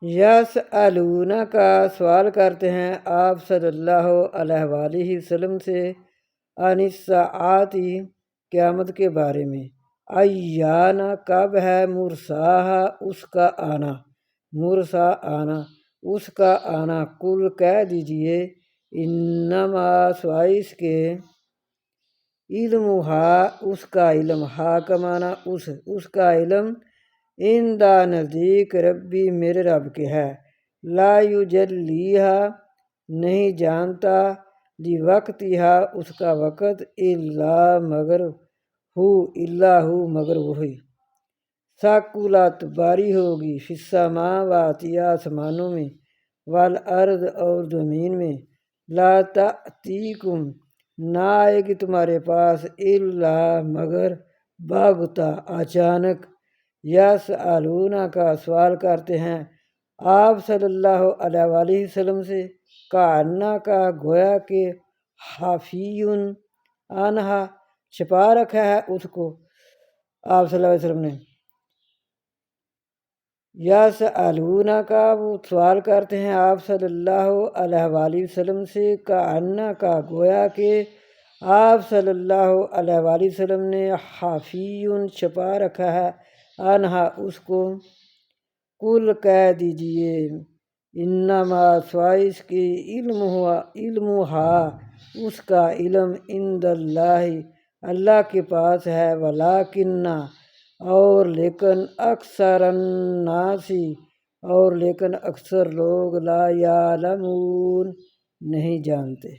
یسألونہ کا سوال کرتے ہیں آپ صلی اللہ علیہ وآلہ وسلم سے عن الساعۃ قیامت کے بارے میں۔ ایانا کب ہے، مرساہا اس کا آنا، مرسا آنا اس کا آنا، قل کہہ دیجئے انما سوائے اس کے، علمہا اس کا علم، ہا کا معنی اس کا علم، عندہ نزدیک، ربی میرے رب کے ہے، لا یجلیہا نہیں جانتا، لوقتہا اس کا وقت، الا مگر ہو مگر وہی، ثقلت باری ہوگی، فی السماوات آسمانوں میں، والارض اور زمین میں، لا تأتیکم نہ آئے گی تمہارے پاس، الا مگر بغتہ اچانک۔ یسألونہ کا سوال کرتے ہیں آپ صلی اللہ علیہ وآلہ وسلم سے، کأنہ کا گویا کہ، حفی عنہا چھپا رکھا ہے اس کو آپ صلی اللہ علیہ وسلم نے۔ یسألونہ کا وہ سوال کرتے ہیں آپ صلی اللہ علیہ وآلہ وسلم سے، کأنہ کا گویا کہ آپ صلی اللہ علیہ وآلہ وسلم نے، حفی چھپا رکھا ہے، عنہا اس کو، قل کہہ دیجئے انما سوائے اس کی، علمہا اس کا علم، عند اللہ اللہ کے پاس ہے، ولیکن اور لیکن، اکثر الناس اور لیکن اکثر لوگ، لا یعلمون نہیں جانتے۔